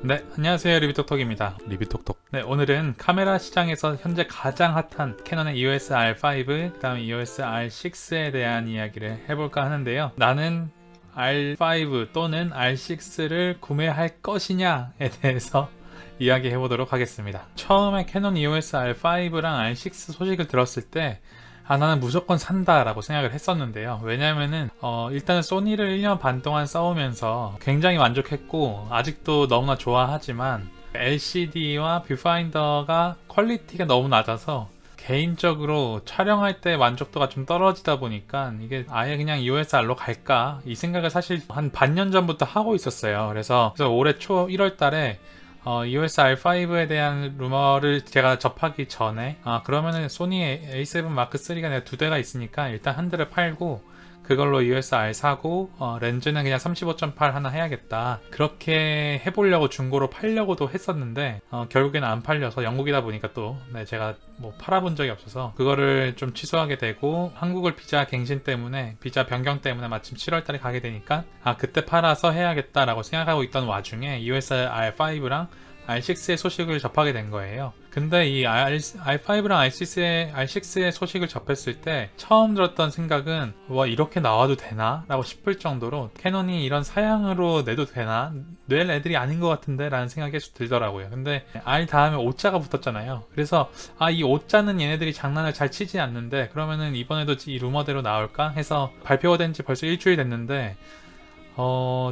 네, 안녕하세요. 리뷰톡톡입니다. 리뷰톡톡. 네, 오늘은 카메라 시장에서 현재 가장 핫한 캐논의 EOS R5, 그 다음에 EOS R6에 대한 이야기를 해볼까 하는데요. 나는 R5 또는 R6를 구매할 것이냐에 대해서 이야기해 보도록 하겠습니다. 처음에 캐논 EOS R5랑 R6 소식을 들었을 때 나는 무조건 산다 라고 생각을 했었는데요. 왜냐면은 일단은 소니를 1년 반 동안 써오면서 굉장히 만족했고 아직도 너무나 좋아하지만 LCD와 뷰파인더가 퀄리티가 너무 낮아서 개인적으로 촬영할 때 만족도가 좀 떨어지다 보니까 이게 아예 그냥 EOS R로 갈까 이 생각을 사실 한 반년 전부터 하고 있었어요. 그래서 올해 초 1월 달에 EOS R5에 대한 루머를 제가 접하기 전에 그러면은 소니 A7 마크 3가 내가 두 대가 있으니까 일단 한 대를 팔고 그걸로 EOS R 사고 렌즈는 그냥 35.8 하나 해야겠다 그렇게 해보려고 중고로 팔려고도 했었는데 결국에는 안 팔려서 영국이다 보니까 또 제가 뭐 팔아본 적이 없어서 그거를 좀 취소하게 되고 한국을 비자 갱신 때문에 비자 변경 때문에 마침 7월달에 가게 되니까 그때 팔아서 해야겠다라고 생각하고 있던 와중에 EOS R5랑 R6의 소식을 접하게 된 거예요. 근데 이 R5랑 R6의 소식을 접했을 때 처음 들었던 생각은 와 이렇게 나와도 되나? 라고 싶을 정도로 캐논이 이런 사양으로 내도 되나? 낼 애들이 아닌 것 같은데? 라는 생각이 계속 들더라고요. 근데 R 다음에 O자가 붙었잖아요. 그래서 이 O자는 얘네들이 장난을 잘 치지 않는데 그러면은 이번에도 이 루머대로 나올까? 해서 발표가 된 지 벌써 일주일 됐는데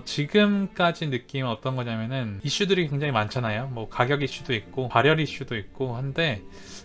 지금까지 느낌은 어떤 거냐면은 이슈들이 굉장히 많잖아요. 뭐 가격 이슈도 있고 발열 이슈도 있고 한데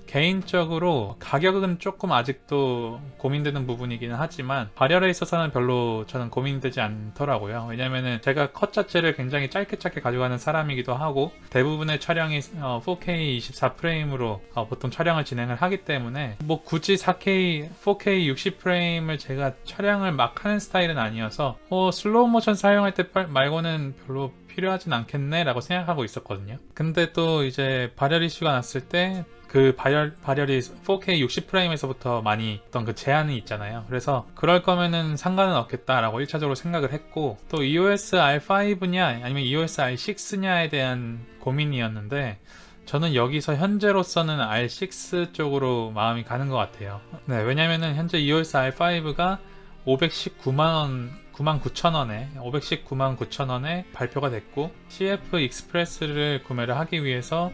개인적으로 가격은 조금 아직도 고민되는 부분이기는 하지만 발열에 있어서는 별로 저는 고민되지 않더라고요. 왜냐면은 제가 컷 자체를 굉장히 짧게 가져가는 사람이기도 하고 대부분의 촬영이 4K 24프레임으로 보통 촬영을 진행을 하기 때문에 뭐 굳이 4K 60프레임을 제가 촬영을 막 하는 스타일은 아니어서 슬로우 모션 사용할 때 말고는 별로 필요하진 않겠네 라고 생각하고 있었거든요. 근데 또 이제 발열 이슈가 났을 때 그 발열이 4K 60프레임에서부터 많이 어떤 그 제한이 있잖아요. 그래서 그럴 거면은 상관은 없겠다라고 1차적으로 생각을 했고 또 EOS R5냐 아니면 EOS R6냐에 대한 고민이었는데 저는 여기서 현재로서는 R6 쪽으로 마음이 가는 것 같아요. 네, 왜냐면은 현재 EOS R5가 519만원에 519만9천원에 발표가 됐고 CF 익스프레스를 구매를 하기 위해서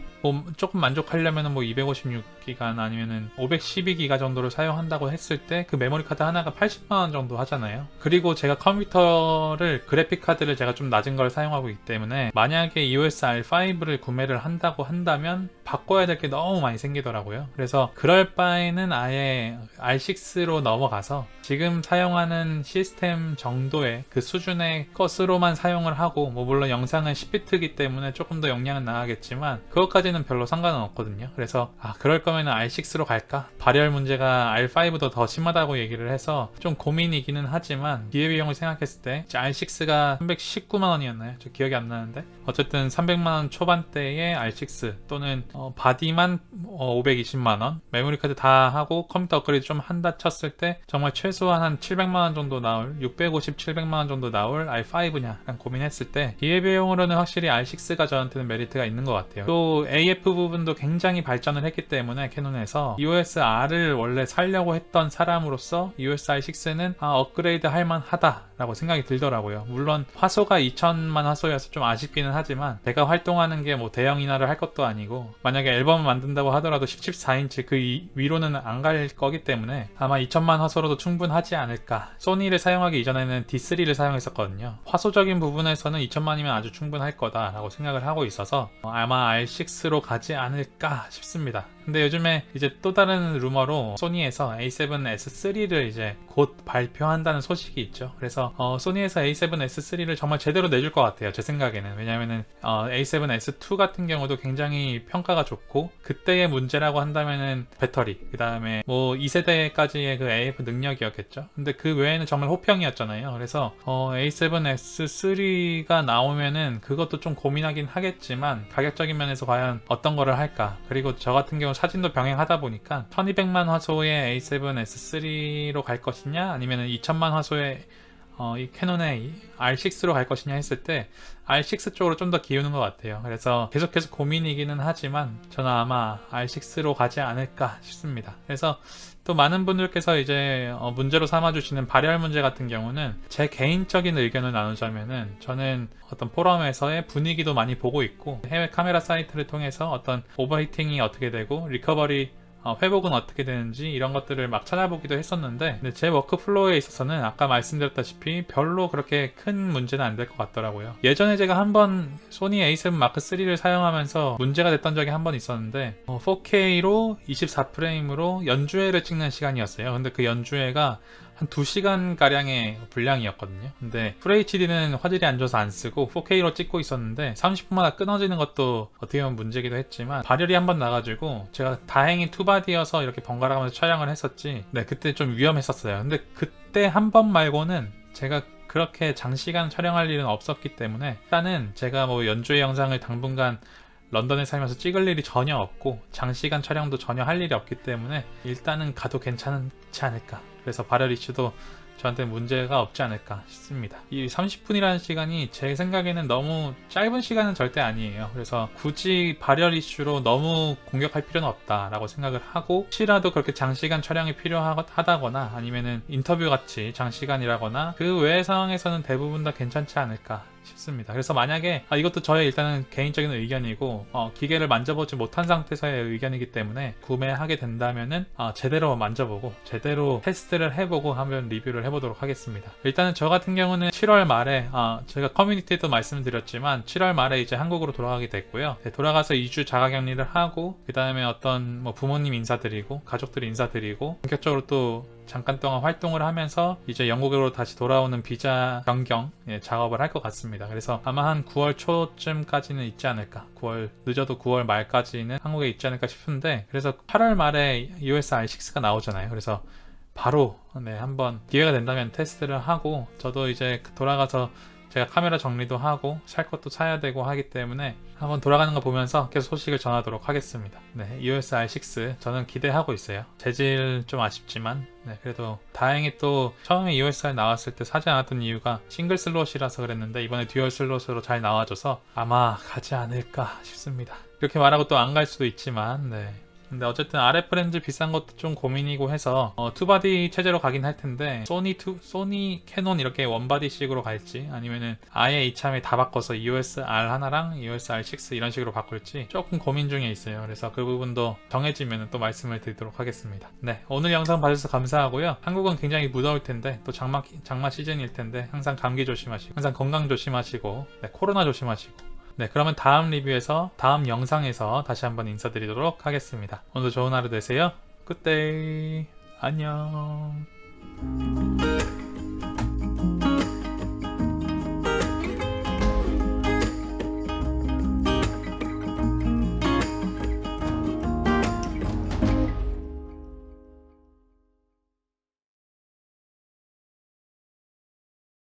조금 만족하려면 256기가 아니면은 512기가 정도를 사용한다고 했을 때 그 메모리 카드 하나가 80만원 정도 하잖아요. 그리고 제가 컴퓨터를 그래픽 카드를 제가 좀 낮은 걸 사용하고 있기 때문에 만약에 EOS R5를 구매를 한다고 한다면 바꿔야 될 게 너무 많이 생기더라고요. 그래서 그럴 바에는 아예 R6로 넘어가서 지금 사용하는 시스템 정도의 그 수준의 것으로만 사용을 하고 물론 영상은 10비트이기 때문에 조금 더 용량은 나가겠지만 그것까지는 별로 상관은 없거든요. 그래서 그럴 거면 R6로 갈까? 발열 문제가 R5보다 더 심하다고 얘기를 해서 좀 고민이기는 하지만 기회비용을 생각했을 때 R6가 319만원이었나요? 저 기억이 안 나는데 어쨌든 300만원 초반대의 R6 또는 바디만 520만원 메모리카드 다 하고 컴퓨터 업그레이드 좀 한다 쳤을 때 정말 최소한 한 700만원 정도 나올 650, 700만원 정도 나올 R5냐 라는 고민했을 때 기회비용으로는 확실히 R6가 저한테는 메리트가 있는 것 같아요. 또 AF 부분도 굉장히 발전을 했기 때문에 캐논에서 EOS R을 원래 살려고 했던 사람으로서 EOS R6는 업그레이드 할만하다 라고 생각이 들더라고요. 물론 화소가 2000만 화소여서 좀 아쉽기는 하지만 제가 활동하는 게 대형 인화를 할 것도 아니고 만약에 앨범을 만든다고 하더라도 14인치 그 위로는 안 갈 거기 때문에 아마 2000만 화소로도 충분하지 않을까. 소니를 사용하기 이전에는 D3를 사용했었거든요. 화소적인 부분에서는 2000만이면 아주 충분할 거다라고 생각을 하고 있어서 아마 R6로 가지 않을까 싶습니다. 근데 요즘에 이제 또 다른 루머로 소니에서 A7S3를 이제 곧 발표한다는 소식이 있죠. 그래서 소니에서 A7S3를 정말 제대로 내줄 것 같아요. 제 생각에는. 왜냐면은 A7S2 같은 경우도 굉장히 평가가 좋고 그때의 문제라고 한다면은 배터리 그 다음에 2세대까지의 그 AF 능력이었겠죠. 근데 그 외에는 정말 호평이었잖아요. 그래서 A7S3가 나오면은 그것도 좀 고민하긴 하겠지만 가격적인 면에서 과연 어떤 거를 할까. 그리고 저 같은 경우는 경우 사진도 병행하다 보니까 1200만 화소의 A7S3로 갈 것이냐 아니면 2000만 화소의 이 캐논의 R6로 갈 것이냐 했을 때 R6 쪽으로 좀 더 기우는 것 같아요. 그래서 계속해서 고민이기는 하지만 저는 아마 R6로 가지 않을까 싶습니다. 그래서 또 많은 분들께서 이제 문제로 삼아주시는 발열 문제 같은 경우는 제 개인적인 의견을 나누자면은 저는 어떤 포럼에서의 분위기도 많이 보고 있고 해외 카메라 사이트를 통해서 어떤 오버히팅이 어떻게 되고 리커버리 회복은 어떻게 되는지 이런 것들을 막 찾아보기도 했었는데 근데 제 워크플로우에 있어서는 아까 말씀드렸다시피 별로 그렇게 큰 문제는 안 될 것 같더라고요. 예전에 제가 한번 소니 A7 마크 3를 사용하면서 문제가 됐던 적이 한 번 있었는데 4K로 24프레임으로 연주회를 찍는 시간이었어요. 근데 그 연주회가 한 2시간 가량의 분량이었거든요. 근데 FHD는 화질이 안 좋아서 안 쓰고 4K로 찍고 있었는데 30분마다 끊어지는 것도 어떻게 보면 문제기도 했지만 발열이 한번 나가지고 제가 다행히 투바디여서 이렇게 번갈아 가면서 촬영을 했었지. 네, 그때 좀 위험했었어요. 근데 그때 한 번 말고는 제가 그렇게 장시간 촬영할 일은 없었기 때문에 일단은 제가 뭐 연주회 영상을 당분간 런던에 살면서 찍을 일이 전혀 없고 장시간 촬영도 전혀 할 일이 없기 때문에 일단은 가도 괜찮지 않을까. 그래서 발열 이슈도 저한테 문제가 없지 않을까 싶습니다. 이 30분이라는 시간이 제 생각에는 너무 짧은 시간은 절대 아니에요. 그래서 굳이 발열 이슈로 너무 공격할 필요는 없다라고 생각을 하고 혹시라도 그렇게 장시간 촬영이 필요하다거나 아니면은 인터뷰 같이 장시간이라거나 그 외의 상황에서는 대부분 다 괜찮지 않을까 싶습니다. 그래서 만약에 이것도 저의 일단은 개인적인 의견이고 기계를 만져보지 못한 상태에서의 의견이기 때문에 구매하게 된다면은 제대로 만져보고 제대로 테스트를 해보고 한번 리뷰를 해보도록 하겠습니다. 일단은 저 같은 경우는 7월 말에 제가 커뮤니티에도 말씀드렸지만 7월 말에 이제 한국으로 돌아가게 됐고요. 네, 돌아가서 2주 자가격리를 하고 그 다음에 어떤 뭐 부모님 인사드리고 가족들 인사드리고 본격적으로 또 잠깐 동안 활동을 하면서 이제 영국으로 다시 돌아오는 비자 변경 작업을 할 것 같습니다. 그래서 아마 한 9월 초쯤까지는 있지 않을까, 늦어도 9월 말까지는 한국에 있지 않을까 싶은데, 그래서 8월 말에 EOS R6가 나오잖아요. 그래서 바로 한번 기회가 된다면 테스트를 하고, 저도 이제 돌아가서 제가 카메라 정리도 하고 살 것도 사야 되고 하기 때문에 한번 돌아가는 거 보면서 계속 소식을 전하도록 하겠습니다. 네, EOS R6 저는 기대하고 있어요. 재질 좀 아쉽지만 그래도 다행히 또 처음에 EOSR 나왔을 때 사지 않았던 이유가 싱글 슬롯이라서 그랬는데 이번에 듀얼 슬롯으로 잘 나와줘서 아마 가지 않을까 싶습니다. 이렇게 말하고 또 안 갈 수도 있지만 근데 어쨌든 RF 렌즈 비싼 것도 좀 고민이고 해서 투바디 체제로 가긴 할 텐데 소니 캐논 이렇게 원바디식으로 갈지 아니면은 아예 이참에 다 바꿔서 EOS R 하나랑 EOS R6 이런 식으로 바꿀지 조금 고민 중에 있어요. 그래서 그 부분도 정해지면 또 말씀을 드리도록 하겠습니다. 네, 오늘 영상 봐주셔서 감사하고요. 한국은 굉장히 무더울 텐데 또 장마 시즌일 텐데 항상 감기 조심하시고 항상 건강 조심하시고 코로나 조심하시고 그러면 다음 리뷰에서 다음 영상에서 다시 한번 인사드리도록 하겠습니다. 오늘도 좋은 하루 되세요. 굿데이. 안녕.